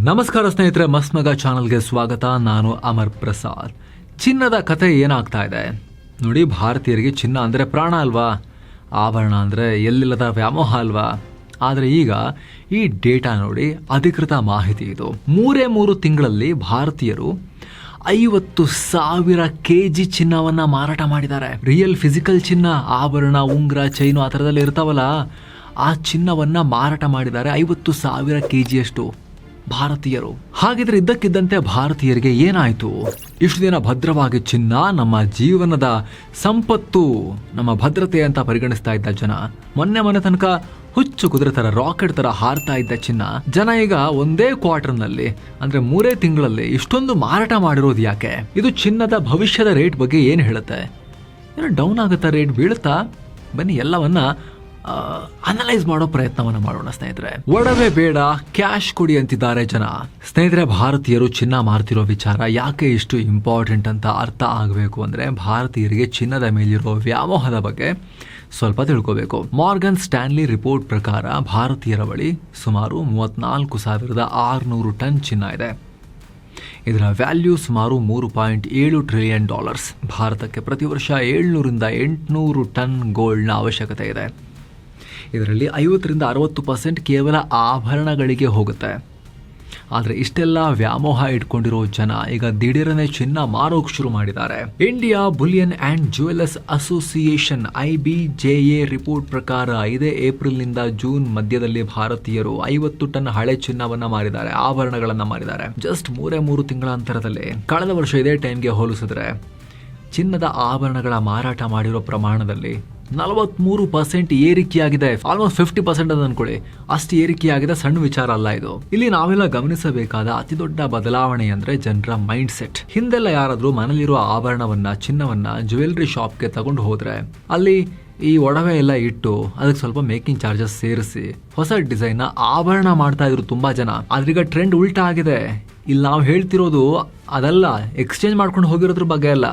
ನಮಸ್ಕಾರ ಸ್ನೇಹಿತರೆ, ಮಸ್ಮಗ ಚಾನಲ್ಗೆ ಸ್ವಾಗತ. ನಾನು ಅಮರ್ ಪ್ರಸಾದ್. ಚಿನ್ನದ ಕತೆ ಏನಾಗ್ತಾ ಇದೆ ನೋಡಿ. ಭಾರತೀಯರಿಗೆ ಚಿನ್ನ ಅಂದರೆ ಪ್ರಾಣ ಅಲ್ವಾ, ಆಭರಣ ಅಂದರೆ ಎಲ್ಲಿಲ್ಲದ ವ್ಯಾಮೋಹ ಅಲ್ವಾ. ಆದರೆ ಈಗ ಈ ಡೇಟಾ ನೋಡಿ, ಅಧಿಕೃತ ಮಾಹಿತಿ ಇದು. 3 ತಿಂಗಳಲ್ಲಿ ಭಾರತೀಯರು 50,000 kg ಚಿನ್ನವನ್ನು ಮಾರಾಟ ಮಾಡಿದ್ದಾರೆ. ರಿಯಲ್ ಫಿಸಿಕಲ್ ಚಿನ್ನ, ಆಭರಣ, ಉಂಗುರ, ಚೈನು ಆ ಥರದಲ್ಲಿ ಇರ್ತಾವಲ್ಲ, ಆ ಚಿನ್ನವನ್ನು ಮಾರಾಟ ಮಾಡಿದ್ದಾರೆ 50,000 kg ಭಾರತೀಯರು. ಹಾಗಿದ್ರೆ ಇದ್ದಕ್ಕಿದ್ದಂತೆ ಭಾರತೀಯರಿಗೆ ಏನಾಯಿತು? ಇಷ್ಟು ದಿನ ಭದ್ರವಾಗಿ ಚಿನ್ನ ನಮ್ಮ ಜೀವನದ ಸಂಪತ್ತು, ನಮ್ಮ ಭದ್ರತೆ ಅಂತ ಪರಿಗಣಿಸ್ತಾ ಇದ್ದ ಜನ, ಮೊನ್ನೆ ತನಕ ಹುಚ್ಚು ಕುದುರೆ ತರ, ರಾಕೆಟ್ ತರ ಹಾರ್ತಾ ಇದ್ದ ಚಿನ್ನ ಜನ ಈಗ ಒಂದೇ ಕ್ವಾರ್ಟರ್ನಲ್ಲಿ ಅಂದ್ರೆ 3 ತಿಂಗಳಲ್ಲಿ ಇಷ್ಟೊಂದು ಮಾರಾಟ ಮಾಡಿರೋದು ಯಾಕೆ? ಇದು ಚಿನ್ನದ ಭವಿಷ್ಯದ ರೇಟ್ ಬಗ್ಗೆ ಏನು ಹೇಳುತ್ತೆ? ಏನೋ ಡೌನ್ ಆಗುತ್ತಾ, ರೇಟ್ ಬೀಳುತ್ತಾ? ಬನ್ನಿ ಎಲ್ಲವನ್ನ ಅನಲೈಸ್ ಮಾಡೋ ಪ್ರಯತ್ನವನ್ನ ಮಾಡೋಣ ಸ್ನೇಹಿತರೆ. ಒಡವೆ ಬೇಡ, ಕ್ಯಾಶ್ ಕೊಡಿ ಅಂತಿದ್ದಾರೆ ಜನ. ಸ್ನೇಹಿತರೆ, ಭಾರತೀಯರು ಚಿನ್ನ ಮಾರ್ತಿರೋ ವಿಚಾರ ಯಾಕೆ ಇಷ್ಟು ಇಂಪಾರ್ಟೆಂಟ್ ಅಂತ ಅರ್ಥ ಆಗಬೇಕು ಅಂದ್ರೆ, ಭಾರತೀಯರಿಗೆ ಚಿನ್ನದ ಮೇಲಿರೋ ವ್ಯಾಮೋಹದ ಬಗ್ಗೆ ಸ್ವಲ್ಪ ತಿಳ್ಕೋಬೇಕು. ಮಾರ್ಗನ್ ಸ್ಟ್ಯಾನ್ಲಿ ರಿಪೋರ್ಟ್ ಪ್ರಕಾರ ಭಾರತೀಯರ ಬಳಿ ಸುಮಾರು 34,600 ಟನ್ ಚಿನ್ನ ಇದೆ. ಇದರ ವ್ಯಾಲ್ಯೂ ಸುಮಾರು $3.7 ಟ್ರಿಲಿಯನ್. ಭಾರತಕ್ಕೆ ಪ್ರತಿ ವರ್ಷ 700ರಿಂದ 800 ಟನ್ ಗೋಲ್ಡ್ನ ಅವಶ್ಯಕತೆ ಇದೆ. ಇದರಲ್ಲಿ 50-60% ಕೇವಲ ಆಭರಣಗಳಿಗೆ ಹೋಗುತ್ತೆ. ಆದರೆ ಇಷ್ಟೆಲ್ಲ ವ್ಯಾಮೋಹ ಇಟ್ಕೊಂಡಿರೋ ಜನ ಈಗ ದಿಢೀರನೆ ಚಿನ್ನ ಮಾರೋಕೆ ಶುರು ಮಾಡಿದ್ದಾರೆ. India Boolean and jewellers association IBJA report ಪ್ರಕಾರ ಇದೇ ಏಪ್ರಿಲ್ನಿಂದ ಜೂನ್ ಮಧ್ಯದಲ್ಲಿ ಭಾರತೀಯರು 50 ಟನ್ ಹಳೆ ಚಿನ್ನವನ್ನ ಮಾರಿದ್ದಾರೆ, ಆಭರಣಗಳನ್ನ ಮಾರಿದ್ದಾರೆ. ಜಸ್ಟ್ 3 ತಿಂಗಳ ಅಂತರದಲ್ಲಿ. ಕಳೆದ ವರ್ಷ ಇದೇ ಟೈಮ್ಗೆ ಹೋಲಿಸಿದ್ರೆ ಚಿನ್ನದ ಆಭರಣಗಳ ಮಾರಾಟ ಮಾಡಿರೋ ಪ್ರಮಾಣದಲ್ಲಿ 43% ಏರಿಕೆಯಾಗಿದೆ. ಆಲ್ಮೋಸ್ಟ್ 50% ಅಂತ ಅನ್ಕೊಳ್ಳಿ, ಅಷ್ಟು ಏರಿಕೆಯಾಗಿದೆ. ಸಣ್ಣ ವಿಚಾರ ಅಲ್ಲ ಇದು. ಇಲ್ಲಿ ನಾವೆಲ್ಲ ಗಮನಿಸಬೇಕಾದ ಅತಿ ದೊಡ್ಡ ಬದಲಾವಣೆ ಅಂದ್ರೆ ಜನರ ಮೈಂಡ್ ಸೆಟ್. ಹಿಂದೆಲ್ಲ ಯಾರಾದ್ರೂ ಮನೇಲಿರುವ ಆಭರಣವನ್ನ, ಚಿನ್ನವನ್ನ ಜ್ಯುವೆಲರಿ ಶಾಪ್ಗೆ ತಗೊಂಡು ಹೋದ್ರೆ ಅಲ್ಲಿ ಈ ಒಡವೆ ಎಲ್ಲ ಇಟ್ಟು ಅದಕ್ಕೆ ಸ್ವಲ್ಪ ಮೇಕಿಂಗ್ ಚಾರ್ಜಸ್ ಸೇರಿಸಿ ಹೊಸ ಡಿಸೈನ್ ನ ಆಭರಣ ಮಾಡ್ತಾ ಇದ್ರು ತುಂಬಾ ಜನ. ಆದ್ರೀಗ ಟ್ರೆಂಡ್ ಉಲ್ಟಾ ಆಗಿದೆ. ಇಲ್ಲಿ ನಾವು ಹೇಳ್ತಿರೋದು ಅದಲ್ಲ, ಎಕ್ಸ್ಚೇಂಜ್ ಮಾಡ್ಕೊಂಡು ಹೋಗಿರೋದ್ರ ಬಗ್ಗೆ ಅಲ್ಲ,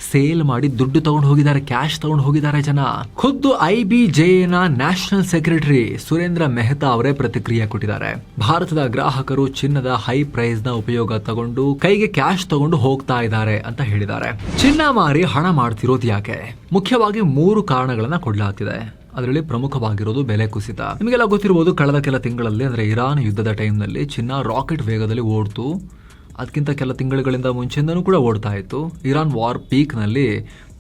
ಸೇಲ್ ಮಾಡಿ ದುಡ್ಡು ತಗೊಂಡು ಹೋಗಿದ್ದಾರೆ, ಕ್ಯಾಶ್ ತಗೊಂಡು ಹೋಗಿದ್ದಾರೆ ಜನ. ಖುದ್ದು IBJA national secretary Surendra Mehta ಅವರೇ ಪ್ರತಿಕ್ರಿಯೆ ಕೊಟ್ಟಿದ್ದಾರೆ. ಭಾರತದ ಗ್ರಾಹಕರು ಚಿನ್ನದ ಹೈ ಪ್ರೈಸ್ ನ ಉಪಯೋಗ ತಗೊಂಡು ಕೈಗೆ ಕ್ಯಾಶ್ ತಗೊಂಡು ಹೋಗ್ತಾ ಇದ್ದಾರೆ ಅಂತ ಹೇಳಿದ್ದಾರೆ. ಚಿನ್ನ ಮಾರಿ ಹಣ ಮಾಡ್ತಿರೋದು ಯಾಕೆ? ಮುಖ್ಯವಾಗಿ 3 ಕಾರಣಗಳನ್ನ ಕೊಡ್ಲಾಗ್ತಿದೆ. ಅದರಲ್ಲಿ ಪ್ರಮುಖವಾಗಿರೋದು ಬೆಲೆ ಕುಸಿತ. ನಿಮಗೆಲ್ಲ ಗೊತ್ತಿರಬಹುದು, ಕಳೆದ ಕೆಲ ತಿಂಗಳಲ್ಲಿ ಅಂದ್ರೆ ಇರಾನ್ ಯುದ್ಧದ ಟೈಮ್ನಲ್ಲಿ ಚಿನ್ನ ರಾಕೆಟ್ ವೇಗದಲ್ಲಿ ಓಡ್ತು. ಅದಕ್ಕಿಂತ ಕೆಲ ತಿಂಗಳುಗಳಿಂದ ಮುಂಚೆಯಿಂದನೂ ಕೂಡ ಓಡ್ತಾ ಇತ್ತು. ಇರಾನ್ ವಾರ್ ಪೀಕ್ನಲ್ಲಿ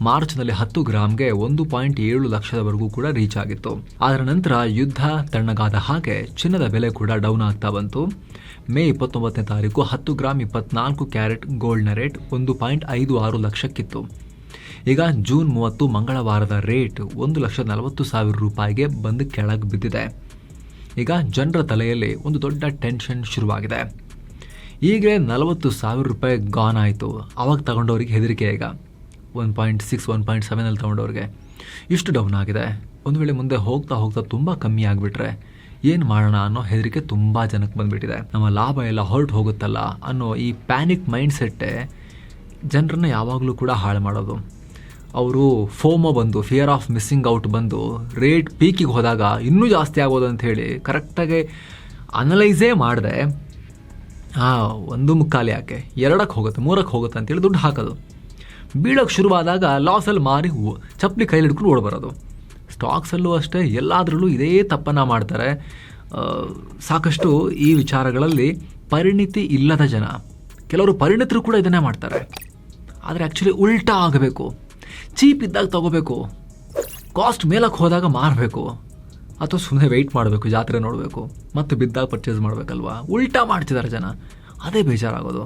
ಮಾರ್ಚ್ನಲ್ಲಿ 10 ಗ್ರಾಮ್ಗೆ 1.7 ಲಕ್ಷದವರೆಗೂ ಕೂಡ ರೀಚ್ ಆಗಿತ್ತು. ಅದರ ನಂತರ ಯುದ್ಧ ತಣ್ಣಗಾದ ಹಾಗೆ ಚಿನ್ನದ ಬೆಲೆ ಕೂಡ ಡೌನ್ ಆಗ್ತಾ ಬಂತು. ಮೇ 29ನೇ ತಾರೀಕು 10 ಗ್ರಾಮ್ 24 ಕ್ಯಾರೆಟ್ ಗೋಲ್ಡ್ನ ರೇಟ್ 1.56 ಲಕ್ಷಕ್ಕಿತ್ತು. ಈಗ ಜೂನ್ 30 ಮಂಗಳವಾರದ ರೇಟ್ 1,40,000 ರೂಪಾಯಿಗೆ ಬಂದು ಕೆಳಗೆ ಬಿದ್ದಿದೆ. ಈಗ ಜನರ ತಲೆಯಲ್ಲಿ ಒಂದು ದೊಡ್ಡ ಟೆನ್ಷನ್ ಶುರುವಾಗಿದೆ. ಈಗ 40,000 ರೂಪಾಯಿ ಗಾನ್ ಆಯಿತು. ಅವಾಗ ತಗೊಂಡವ್ರಿಗೆ ಹೆದರಿಕೆ. ಈಗ 1.6 1.7 ಅಲ್ಲಿ ತಗೊಂಡವ್ರಿಗೆ ಇಷ್ಟು ಡೌನ್ ಆಗಿದೆ. ಒಂದು ವೇಳೆ ಮುಂದೆ ಹೋಗ್ತಾ ಹೋಗ್ತಾ ತುಂಬ ಕಮ್ಮಿ ಆಗಿಬಿಟ್ರೆ ಏನು ಮಾಡೋಣ ಅನ್ನೋ ಹೆದರಿಕೆ ತುಂಬ ಜನಕ್ಕೆ ಬಂದುಬಿಟ್ಟಿದೆ. ನಮ್ಮ ಲಾಭ ಎಲ್ಲ ಹೊರಟು ಹೋಗುತ್ತಲ್ಲ ಅನ್ನೋ ಈ ಪ್ಯಾನಿಕ್ ಮೈಂಡ್ ಸೆಟ್ಟೇ ಜನರನ್ನ ಯಾವಾಗಲೂ ಕೂಡ ಹಾಳು ಮಾಡೋದು. ಅವರು ಫೋಮೋ ಬಂದು, ಫಿಯರ್ ಆಫ್ ಮಿಸ್ಸಿಂಗ್ ಔಟ್ ಬಂದು, ರೇಟ್ ಪೀಕಿಗೆ ಹೋದಾಗ ಇನ್ನೂ ಜಾಸ್ತಿ ಆಗೋದು ಅಂತ ಹೇಳಿ ಕರೆಕ್ಟಾಗಿ ಅನಲೈಸೇ ಮಾಡಿದೆ. 1.25 ಯಾಕೆ 2ಕ್ಕೆ ಹೋಗುತ್ತೆ, 3ಕ್ಕೆ ಹೋಗುತ್ತೆ ಅಂತೇಳಿ ದುಡ್ಡು ಹಾಕೋದು. ಬೀಳೋಕ್ಕೆ ಶುರುವಾದಾಗ ಲಾಸಲ್ಲಿ ಮಾರಿ ಚಪ್ಪಲಿ ಕೈಲಿ ಹಿಡ್ಕೊಂಡು ಓಡಬರೋದು. ಸ್ಟಾಕ್ಸಲ್ಲೂ ಅಷ್ಟೇ, ಎಲ್ಲದರಲ್ಲೂ ಇದೇ ತಪ್ಪನ್ನು ಮಾಡ್ತಾರೆ. ಸಾಕಷ್ಟು ಈ ವಿಚಾರಗಳಲ್ಲಿ ಪರಿಣಿತಿ ಇಲ್ಲದ ಜನ, ಕೆಲವರು ಪರಿಣಿತರು ಕೂಡ ಇದನ್ನೇ ಮಾಡ್ತಾರೆ. ಆದರೆ ಆ್ಯಕ್ಚುಲಿ ಉಲ್ಟಾ ಆಗಬೇಕು. ಚೀಪ್ ಇದ್ದಾಗ ತಗೋಬೇಕು, ಕಾಸ್ಟ್ ಮೇಲಕ್ಕೆ ಹೋದಾಗ ಮಾರಬೇಕು, ಅಥವಾ ಸುಮ್ಮನೆ ವೆಯ್ಟ್ ಮಾಡಬೇಕು, ಜಾತ್ರೆ ನೋಡಬೇಕು, ಮತ್ತೆ ಬಿದ್ದಾಗ ಪರ್ಚೇಸ್ ಮಾಡಬೇಕಲ್ವಾ. ಉಲ್ಟಾ ಮಾಡ್ತಿದ್ದಾರೆ ಜನ, ಅದೇ ಬೇಜಾರಾಗೋದು.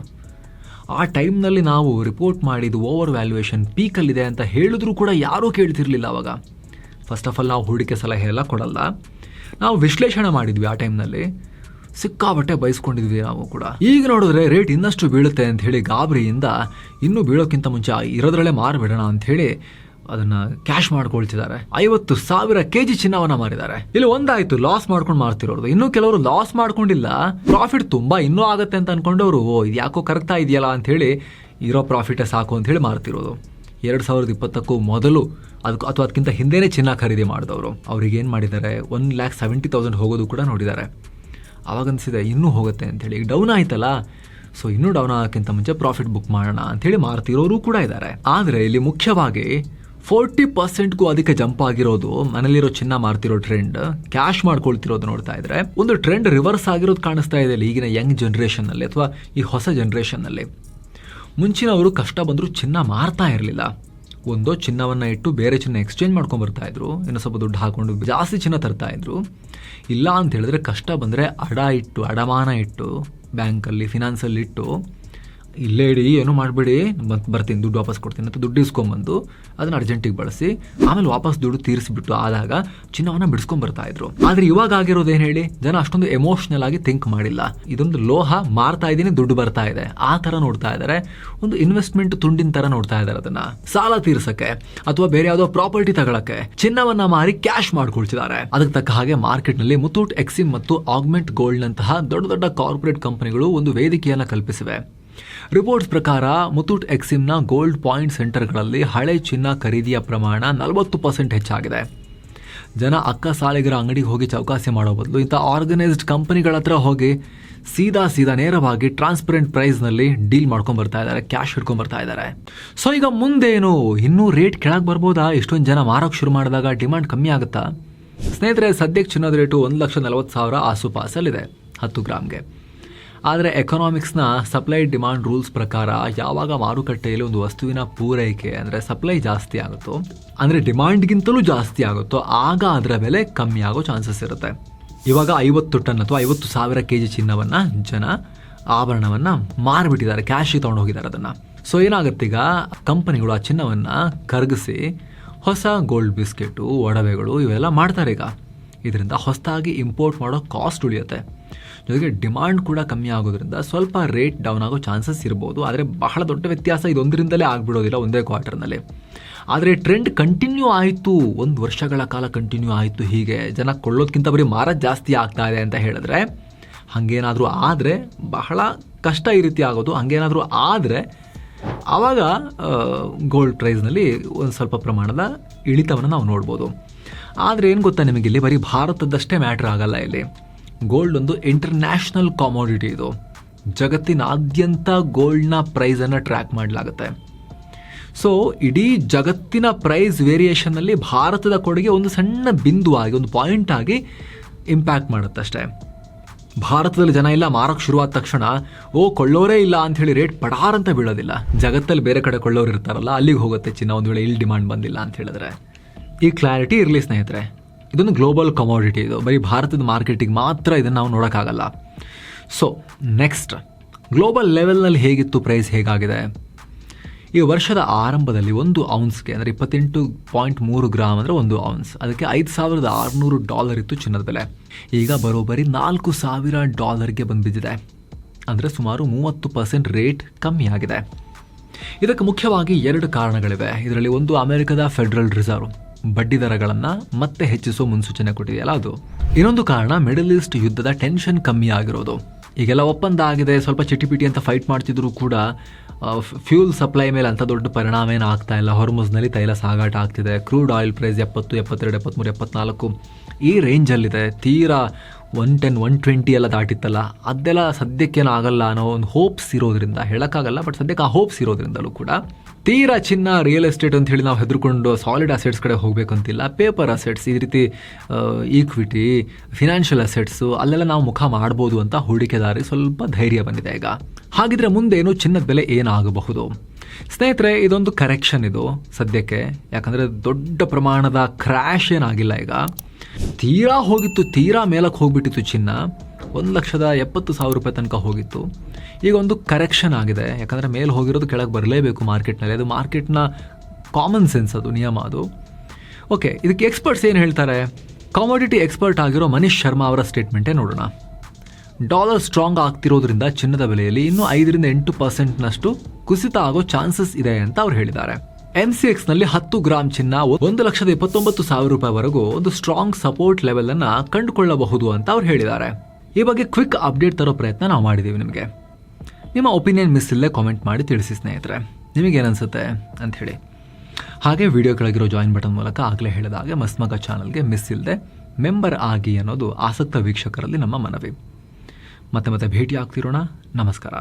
ಆ ಟೈಮ್ನಲ್ಲಿ ನಾವು ರಿಪೋರ್ಟ್ ಮಾಡಿದ್ದು ಓವರ್ ವ್ಯಾಲ್ಯೂಯೇಷನ್ ಪೀಕಲ್ಲಿದೆ ಅಂತ ಹೇಳಿದ್ರೂ ಕೂಡ ಯಾರೂ ಕೇಳ್ತಿರ್ಲಿಲ್ಲ ಅವಾಗ. ಫಸ್ಟ್ ಆಫ್ ಆಲ್ ನಾವು ಹೂಡಿಕೆ ಸಲಹೆ ಎಲ್ಲ ಕೊಡಲ್ಲ, ನಾವು ವಿಶ್ಲೇಷಣೆ ಮಾಡಿದ್ವಿ. ಆ ಟೈಮ್ನಲ್ಲಿ ಸಿಕ್ಕಾಬಟ್ಟೆ ಬಯಸ್ಕೊಂಡಿದ್ವಿ ನಾವು ಕೂಡ. ಈಗ ನೋಡಿದ್ರೆ ರೇಟ್ ಇನ್ನಷ್ಟು ಬೀಳುತ್ತೆ ಅಂತ ಹೇಳಿ ಗಾಬರಿಯಿಂದ ಇನ್ನೂ ಬೀಳೋಕ್ಕಿಂತ ಮುಂಚೆ ಇರೋದ್ರಲ್ಲೇ ಮಾರಿಬಿಡೋಣ ಅಂಥೇಳಿ ಅದನ್ನ ಕ್ಯಾಶ್ ಮಾಡ್ಕೊಳ್ತಿದ್ದಾರೆ. 50,000 kg ಚಿನ್ನವನ್ನ ಮಾರಿದ್ದಾರೆ. ಇಲ್ಲಿ ಒಂದಾಯ್ತು, ಲಾಸ್ ಮಾಡ್ಕೊಂಡು ಮಾರ್ತಿರೋದು. ಇನ್ನೂ ಕೆಲವರು ಲಾಸ್ ಮಾಡ್ಕೊಂಡಿಲ್ಲ, ಪ್ರಾಫಿಟ್ ತುಂಬಾ ಇನ್ನೂ ಆಗತ್ತೆ ಅಂತ ಅನ್ಕೊಂಡವರು ಇದು ಯಾಕೋ ಕರೆಕ್ಟಾ ಇದೆಯಲ್ಲ ಅಂತ ಹೇಳಿ ಇರೋ ಪ್ರಾಫಿಟೇ ಸಾಕು ಅಂತ ಹೇಳಿ ಮಾರ್ತಿರೋದು. 2020ಕ್ಕೂ ಮೊದಲು ಅಥವಾ ಅದಕ್ಕಿಂತ ಹಿಂದೆನೇ ಚಿನ್ನ ಖರೀದಿ ಮಾಡಿದವರು ಅವ್ರಿಗೆ ಏನು ಮಾಡಿದ್ದಾರೆ, 1,70,000 ಹೋಗೋದು ಕೂಡ ನೋಡಿದ್ದಾರೆ. ಆವಾಗ ಅನಿಸಿದೆ ಇನ್ನೂ ಹೋಗುತ್ತೆ ಅಂಥೇಳಿ. ಈಗ ಡೌನ್ ಆಯ್ತಲ್ಲ, ಸೊ ಇನ್ನೂ ಡೌನ್ ಆಗೋಕ್ಕಿಂತ ಮುಂಚೆ ಪ್ರಾಫಿಟ್ ಬುಕ್ ಮಾಡೋಣ ಅಂಥೇಳಿ ಮಾರ್ತಿರೋರು ಕೂಡ ಇದ್ದಾರೆ. ಆದರೆ ಇಲ್ಲಿ ಮುಖ್ಯವಾಗಿ 40%ಗೂ ಅಧಿಕ ಜಂಪ್ ಆಗಿರೋದು ಮನೇಲಿರೋ ಚಿನ್ನ ಮಾರ್ತಿರೋ ಟ್ರೆಂಡ್, ಕ್ಯಾಶ್ ಮಾಡ್ಕೊಳ್ತಿರೋದು ನೋಡ್ತಾ ಇದ್ರೆ ಒಂದು ಟ್ರೆಂಡ್ ರಿವರ್ಸ್ ಆಗಿರೋದು ಕಾಣಿಸ್ತಾ ಇದೆ ಈಗಿನ ಯಂಗ್ ಜನ್ರೇಷನ್ನಲ್ಲಿ ಅಥವಾ ಈ ಹೊಸ ಜನ್ರೇಷನ್ನಲ್ಲಿ. ಮುಂಚಿನವರು ಕಷ್ಟ ಬಂದರೂ ಚಿನ್ನ ಮಾರ್ತಾ ಇರಲಿಲ್ಲ. ಒಂದೋ ಚಿನ್ನವನ್ನು ಇಟ್ಟು ಬೇರೆ ಚಿನ್ನ ಎಕ್ಸ್ಚೇಂಜ್ ಮಾಡ್ಕೊಂಡು ಬರ್ತಾ ಇದ್ರು, ಇನ್ನು ಸ್ವಲ್ಪ ದುಡ್ಡು ಹಾಕೊಂಡು ಜಾಸ್ತಿ ಚಿನ್ನ ತರ್ತಾ ಇದ್ರು. ಇಲ್ಲ ಅಂತ ಹೇಳಿದ್ರೆ ಕಷ್ಟ ಬಂದರೆ ಅಡಮಾನ ಇಟ್ಟು ಬ್ಯಾಂಕಲ್ಲಿ ಫಿನಾನ್ಸಲ್ಲಿ ಇಟ್ಟು ಇಲ್ಲೇ ಇಡಿ, ಏನೂ ಮಾಡಬೇಡಿ, ಬರ್ತೀನಿ ದುಡ್ಡು ವಾಪಸ್ ಕೊಡ್ತೀನಿ ಅಂತ ದುಡ್ಡು ಇಸ್ಕೊಂಬಂದು ಅದನ್ನು ಅರ್ಜೆಂಟಿಗೆ ಬಳಸಿ ಆಮೇಲೆ ವಾಪಸ್ ದುಡ್ಡು ತೀರಿಸಿಬಿಟ್ಟು ಆದಾಗ ಚಿನ್ನವನ್ನು ಬಿಡಿಸ್ಕೊಂಡ್ಬರ್ತಾ ಇದ್ರು. ಆದರೆ ಇವಾಗ ಆಗಿರೋದೇನು ಹೇಳಿ, ಜನ ಅಷ್ಟೊಂದು ಎಮೋಷ್ನಲ್ ಆಗಿ ಥಿಂಕ್ ಮಾಡಿಲ್ಲ. ಇದೊಂದು ಲೋಹ ಮಾರ್ತಾ ಇದ್ದೀನಿ, ದುಡ್ಡು ಬರ್ತಾ ಇದೆ, ಆ ಥರ ನೋಡ್ತಾ ಇದ್ದಾರೆ. ಒಂದು ಇನ್ವೆಸ್ಟ್ಮೆಂಟ್ ತುಂಡಿನ ಥರ ನೋಡ್ತಾ ಇದ್ದಾರೆ. ಅದನ್ನ ಸಾಲ ತೀರ್ಸಕ್ಕೆ ಅಥವಾ ಬೇರೆ ಯಾವುದೋ ಪ್ರಾಪರ್ಟಿ ತಗೊಳಕ್ಕೆ ಚಿನ್ನವನ್ನ ಮಾರಿ ಕ್ಯಾಶ್ ಮಾಡ್ಕೊಳ್ತಿದ್ದಾರೆ. ಅದಕ್ಕೆ ತಕ್ಕ ಹಾಗೆ ಮಾರ್ಕೆಟ್ನಲ್ಲಿ ಮುತ್ತೂಟ್ ಎಕ್ಸಿಮ್ ಮತ್ತು ಆಗ್ಮೆಂಟ್ ಗೋಲ್ಡ್ ನಂತಹ ದೊಡ್ಡ ದೊಡ್ಡ ಕಾರ್ಪೊರೇಟ್ ಕಂಪನಿಗಳು ಒಂದು ವೇದಿಕೆಯನ್ನು ಕಲ್ಪಿಸಿವೆ. ರಿಪೋರ್ಟ್ಸ್ ಪ್ರಕಾರ ಮುತ್ತೂಟ್ ಎಕ್ಸಿಮ್ನ ಗೋಲ್ಡ್ ಪಾಯಿಂಟ್ ಸೆಂಟರ್ಗಳಲ್ಲಿ ಹಳೆ ಚಿನ್ನ ಖರೀದಿಯ ಪ್ರಮಾಣ 40% ಹೆಚ್ಚಾಗಿದೆ. ಜನ ಅಕ್ಕ ಸಾಲಿಗರ ಅಂಗಡಿಗೆ ಹೋಗಿ ಚೌಕಾಸಿ ಮಾಡೋ ಬದಲು ಇಂಥ ಆರ್ಗನೈಸ್ಡ್ ಕಂಪನಿಗಳ ಹತ್ರ ಹೋಗಿ ಸೀದಾ ನೇರವಾಗಿ ಟ್ರಾನ್ಸ್ಪರೆಂಟ್ ಪ್ರೈಸ್ನಲ್ಲಿ ಡೀಲ್ ಮಾಡ್ಕೊಂಡು ಬರ್ತಾ ಇದ್ದಾರೆ, ಕ್ಯಾಶ್ ಹಿಡ್ಕೊಂಡು ಬರ್ತಾ ಇದ್ದಾರೆ. ಸೊ ಈಗ ಮುಂದೇನು ಇನ್ನೂ ರೇಟ್ ಕೆಳಗೆ ಬರ್ಬೋದಾ? ಇಷ್ಟೊಂದು ಜನ ಮಾರೋಕ್ಕೆ ಶುರು ಮಾಡಿದಾಗ ಡಿಮಾಂಡ್ ಕಮ್ಮಿ ಆಗುತ್ತಾ? ಸ್ನೇಹಿತರೆ, ಸದ್ಯಕ್ಕೆ ಚಿನ್ನದ ರೇಟು 1,40,000 ಆಸುಪಾಸಲ್ಲಿದೆ 10 ಗ್ರಾಮ್ಗೆ. ಆದರೆ ಎಕನಾಮಿಕ್ಸ್ನ ಸಪ್ಲೈ ಡಿಮಾಂಡ್ ರೂಲ್ಸ್ ಪ್ರಕಾರ ಯಾವಾಗ ಮಾರುಕಟ್ಟೆಯಲ್ಲಿ ಒಂದು ವಸ್ತುವಿನ ಪೂರೈಕೆ ಅಂದರೆ ಸಪ್ಲೈ ಜಾಸ್ತಿ ಆಗುತ್ತೋ, ಅಂದರೆ ಡಿಮಾಂಡ್ಗಿಂತಲೂ ಜಾಸ್ತಿ ಆಗುತ್ತೋ, ಆಗ ಅದರ ಬೆಲೆ ಕಮ್ಮಿ ಆಗೋ ಚಾನ್ಸಸ್ ಇರುತ್ತೆ. ಇವಾಗ 50 ಟನ್ ಅಥವಾ 50,000 kg ಚಿನ್ನವನ್ನು ಜನ ಆಭರಣವನ್ನು ಮಾರಿಬಿಟ್ಟಿದ್ದಾರೆ, ಕ್ಯಾಶಿಗೆ ತೊಗೊಂಡು ಹೋಗಿದ್ದಾರೆ ಅದನ್ನು. ಸೊ ಏನಾಗುತ್ತೆ, ಈಗ ಕಂಪನಿಗಳು ಆ ಚಿನ್ನವನ್ನು ಕರಗಿಸಿ ಹೊಸ ಗೋಲ್ಡ್ ಬಿಸ್ಕೆಟು, ಒಡವೆಗಳು ಇವೆಲ್ಲ ಮಾಡ್ತಾರೆ. ಈಗ ಇದರಿಂದ ಹೊಸದಾಗಿ ಇಂಪೋರ್ಟ್ ಮಾಡೋ ಕಾಸ್ಟ್ ಉಳಿಯುತ್ತೆ, ಜೊತೆಗೆ ಡಿಮಾಂಡ್ ಕೂಡ ಕಮ್ಮಿ ಆಗೋದ್ರಿಂದ ಸ್ವಲ್ಪ ರೇಟ್ ಡೌನ್ ಆಗೋ ಚಾನ್ಸಸ್ ಇರ್ಬೋದು. ಆದರೆ ಬಹಳ ದೊಡ್ಡ ವ್ಯತ್ಯಾಸ ಇದೊಂದರಿಂದಲೇ ಆಗಿಬಿಡೋದಿಲ್ಲ ಒಂದೇ ಕ್ವಾರ್ಟರ್ನಲ್ಲಿ. ಆದರೆ ಟ್ರೆಂಡ್ ಕಂಟಿನ್ಯೂ ಆಯಿತು, 1 ವರ್ಷಗಳ ಕಾಲ ಕಂಟಿನ್ಯೂ ಆಯಿತು. ಹೀಗೆ ಜನ ಕೊಳ್ಳೋದಕ್ಕಿಂತ ಬರೀ ಮಾರೋದು ಜಾಸ್ತಿ ಆಗ್ತಾ ಇದೆ ಅಂತ ಹೇಳಿದ್ರೆ, ಹಾಗೇನಾದರೂ ಆದರೆ ಬಹಳ ಕಷ್ಟ ಈ ರೀತಿ ಆಗೋದು. ಹಾಗೇನಾದರೂ ಆದರೆ ಆವಾಗ ಗೋಲ್ಡ್ ಪ್ರೈಸ್ನಲ್ಲಿ ಒಂದು ಸ್ವಲ್ಪ ಪ್ರಮಾಣದ ಇಳಿತವನ್ನು ನಾವು ನೋಡ್ಬೋದು. ಆದರೆ ಏನು ಗೊತ್ತಾ ನಿಮಗೆ, ಇಲ್ಲಿ ಬರೀ ಭಾರತದಷ್ಟೇ ಮ್ಯಾಟ್ರ್ ಆಗಲ್ಲ. ಇಲ್ಲಿ ಗೋಲ್ಡ್ ಒಂದು ಇಂಟರ್ನ್ಯಾಷನಲ್ ಕಾಮೋಡಿಟಿ. ಇದು ಜಗತ್ತಿನಾದ್ಯಂತ ಗೋಲ್ಡ್ನ ಪ್ರೈಸನ್ನು ಟ್ರ್ಯಾಕ್ ಮಾಡಲಾಗುತ್ತೆ. ಸೊ ಇಡೀ ಜಗತ್ತಿನ ಪ್ರೈಸ್ ವೇರಿಯೇಷನ್ನಲ್ಲಿ ಭಾರತದ ಕೊಡುಗೆ ಒಂದು ಸಣ್ಣ ಬಿಂದುವಾಗಿ, ಒಂದು ಪಾಯಿಂಟ್ ಆಗಿ ಇಂಪ್ಯಾಕ್ಟ್ ಮಾಡುತ್ತೆ ಅಷ್ಟೇ. ಭಾರತದಲ್ಲಿ ಜನ ಇಲ್ಲ ಮಾರೋಕ್ಕೆ ಶುರುವಾದ ತಕ್ಷಣ ಕೊಳ್ಳೋರೇ ಇಲ್ಲ ಅಂಥೇಳಿ ರೇಟ್ ಪಡಾರ್ ಅಂತ ಬೀಳೋದಿಲ್ಲ. ಜಗತ್ತಲ್ಲಿ ಬೇರೆ ಕಡೆ ಕೊಳ್ಳೋರು ಇರ್ತಾರಲ್ಲ, ಅಲ್ಲಿಗೆ ಹೋಗುತ್ತೆ ಚಿನ್ನ ಒಂದು ವೇಳೆ ಇಲ್ಲಿ ಡಿಮಾಂಡ್ ಬಂದಿಲ್ಲ ಅಂತ ಹೇಳಿದ್ರೆ. ಈ ಕ್ಲಾರಿಟಿ ಇರಲಿ ಸ್ನೇಹಿತರೆ, ಇದೊಂದು ಗ್ಲೋಬಲ್ ಕಮೋಡಿಟಿ. ಇದು ಬರೀ ಭಾರತದ ಮಾರ್ಕೆಟಿಗೆ ಮಾತ್ರ ಇದನ್ನು ನಾವು ನೋಡೋಕ್ಕಾಗಲ್ಲ. ಸೊ ನೆಕ್ಸ್ಟ್, ಗ್ಲೋಬಲ್ ಲೆವೆಲ್ನಲ್ಲಿ ಹೇಗಿತ್ತು ಪ್ರೈಸ್, ಹೇಗಾಗಿದೆ? ಈ ವರ್ಷದ ಆರಂಭದಲ್ಲಿ $1 ಔನ್ಸ್ಗೆ ಅಂದರೆ 28.3 ಗ್ರಾಮ್ ಅಂದರೆ 1 ಔನ್ಸ್, ಅದಕ್ಕೆ $5,600 ಇತ್ತು ಚಿನ್ನದ ಬೆಲೆ. ಈಗ ಬರೋಬ್ಬರಿ $4,000ಗೆ ಬಂದುಬಿದ್ದಿದೆ. ಅಂದರೆ ಸುಮಾರು 30% ರೇಟ್ ಕಮ್ಮಿ ಆಗಿದೆ. ಇದಕ್ಕೆ ಮುಖ್ಯವಾಗಿ 2 ಕಾರಣಗಳಿವೆ. ಇದರಲ್ಲಿ ಒಂದು, ಅಮೆರಿಕದ ಫೆಡರಲ್ ರಿಸರ್ವ್ ಬಡ್ಡಿ ದರಗಳನ್ನು ಮತ್ತೆ ಹೆಚ್ಚಿಸೋ ಮುನ್ಸೂಚನೆ ಕೊಟ್ಟಿದೆಯಲ್ಲ ಅದು. ಇನ್ನೊಂದು ಕಾರಣ, ಮಿಡಲ್ ಈಸ್ಟ್ ಯುದ್ಧದ ಟೆನ್ಷನ್ ಕಮ್ಮಿ ಆಗಿರೋದು. ಈಗೆಲ್ಲ ಒಪ್ಪಂದ ಆಗಿದೆ, ಸ್ವಲ್ಪ ಚಿಟಿಪಿಟಿ ಅಂತ ಫೈಟ್ ಮಾಡ್ತಿದ್ರು ಕೂಡ ಫ್ಯೂಲ್ ಸಪ್ಲೈ ಮೇಲೆ ಅಂಥ ದೊಡ್ಡ ಪರಿಣಾಮ ಏನು ಆಗ್ತಾ ಇಲ್ಲ. ಹೊರ್ಮುಜ್ನಲ್ಲಿ ತೈಲ ಸಾಗಾಟ ಆಗ್ತಿದೆ. ಕ್ರೂಡ್ ಆಯಿಲ್ ಪ್ರೈಸ್ 70, 72, 73, 74 ಈ ರೇಂಜಲ್ಲಿದೆ. ತೀರಾ 110, 120 ಎಲ್ಲ ದಾಟಿತ್ತಲ್ಲ, ಅದೆಲ್ಲ ಸದ್ಯಕ್ಕೇನು ಆಗಲ್ಲ ಅನ್ನೋ ಒಂದು ಹೋಪ್ಸ್ ಇರೋದ್ರಿಂದ, ಹೇಳೋಕ್ಕಾಗಲ್ಲ ಬಟ್ ಸದ್ಯಕ್ಕೆ ಆ ಹೋಪ್ಸ್ ಇರೋದ್ರಿಂದಲೂ ಕೂಡ ತೀರಾ ಚಿನ್ನ, ರಿಯಲ್ ಎಸ್ಟೇಟ್ ಅಂತ ಹೇಳಿ ನಾವು ಹೆದರ್ಕೊಂಡು ಸಾಲಿಡ್ ಅಸೆಟ್ಸ್ ಕಡೆ ಹೋಗಬೇಕಂತಿಲ್ಲ. ಪೇಪರ್ ಅಸೆಟ್ಸ್, ಈ ರೀತಿ ಈಕ್ವಿಟಿ, ಫಿನಾನ್ಷಿಯಲ್ ಅಸೆಟ್ಸು, ಅಲ್ಲೆಲ್ಲ ನಾವು ಮುಖ ಮಾಡ್ಬೋದು ಅಂತ ಹೂಡಿಕೆದಾರಿ ಸ್ವಲ್ಪ ಧೈರ್ಯ ಬಂದಿದೆ ಈಗ. ಹಾಗಿದ್ರೆ ಮುಂದೇನು ಚಿನ್ನದ ಬೆಲೆ ಏನಾಗಬಹುದು? ಸ್ನೇಹಿತರೆ, ಇದೊಂದು ಕರೆಕ್ಷನ್ ಇದು ಸದ್ಯಕ್ಕೆ. ಯಾಕಂದರೆ ದೊಡ್ಡ ಪ್ರಮಾಣದ ಕ್ರ್ಯಾಶ್ ಏನಾಗಿಲ್ಲ. ಈಗ ತೀರಾ ಹೋಗಿತ್ತು, ತೀರಾ ಮೇಲಕ್ಕೆ ಹೋಗ್ಬಿಟ್ಟಿತ್ತು ಚಿನ್ನ. 1,70,000 ತನಕ ಹೋಗಿತ್ತು. ಈಗ ಒಂದು ಕರೆಕ್ಷನ್ ಆಗಿದೆ. ಯಾಕಂದರೆ ಮೇಲೆ ಹೋಗಿರೋದು ಕೆಳಗೆ ಬರಲೇಬೇಕು ಮಾರ್ಕೆಟ್ನಲ್ಲಿ. ಅದು ಮಾರ್ಕೆಟ್ನ ಕಾಮನ್ ಸೆನ್ಸ್, ಅದು ನಿಯಮ ಅದು. ಓಕೆ, ಇದಕ್ಕೆ ಎಕ್ಸ್ಪರ್ಟ್ಸ್ ಏನು ಹೇಳ್ತಾರೆ? ಕಾಮೋಡಿಟಿ ಎಕ್ಸ್ಪರ್ಟ್ ಆಗಿರೋ ಮನೀಶ್ ಶರ್ಮಾ ಅವರ ಸ್ಟೇಟ್ಮೆಂಟೇ ನೋಡೋಣ. ಡಾಲರ್ ಸ್ಟ್ರಾಂಗ್ ಆಗ್ತಿರೋದ್ರಿಂದ ಚಿನ್ನದ ಬೆಲೆಯಲ್ಲಿ ಇನ್ನೂ 5-8% ಕುಸಿತ ಆಗೋ ಚಾನ್ಸಸ್ ಇದೆ ಅಂತ ಅವ್ರು ಹೇಳಿದ್ದಾರೆ. MCXನಲ್ಲಿ 10 ಗ್ರಾಮ್ ಚಿನ್ನ $1,29,000 ಒಂದು ಸ್ಟ್ರಾಂಗ್ ಸಪೋರ್ಟ್ ಲೆವೆಲ್ ಅನ್ನ ಕಂಡುಕೊಳ್ಳಬಹುದು ಅಂತ ಅವ್ರು ಹೇಳಿದ್ದಾರೆ. ಈ ಬಗ್ಗೆ ಕ್ವಿಕ್ ಅಪ್ಡೇಟ್ ತರೋ ಪ್ರಯತ್ನ ನಾವು ಮಾಡಿದ್ದೀವಿ. ನಿಮಗೆ ನಿಮ್ಮ ಒಪಿನಿಯನ್ ಮಿಸ್ ಇಲ್ಲದೆ ಕಾಮೆಂಟ್ ಮಾಡಿ ತಿಳಿಸಿ ಸ್ನೇಹಿತರೆ, ನಿಮಗೇನನ್ಸುತ್ತೆ ಅಂತ ಹೇಳಿ. ಹಾಗೆ ವಿಡಿಯೋ ಕೆಳಗಿರೋ ಜಾಯಿನ್ ಬಟನ್ ಮೂಲಕ ಆಗಲೇ ಹೇಳಿದ ಹಾಗೆ ಮಸ್ಮಗ ಚಾನಲ್ಗೆ ಮಿಸ್ ಇಲ್ಲದೆ ಮೆಂಬರ್ ಆಗಿ ಅನ್ನೋದು ಆಸಕ್ತ ವೀಕ್ಷಕರಲ್ಲಿ ನಮ್ಮ ಮನವಿ. ಮತ್ತೆ ಭೇಟಿ ಆಗ್ತಿರೋಣ. ನಮಸ್ಕಾರ.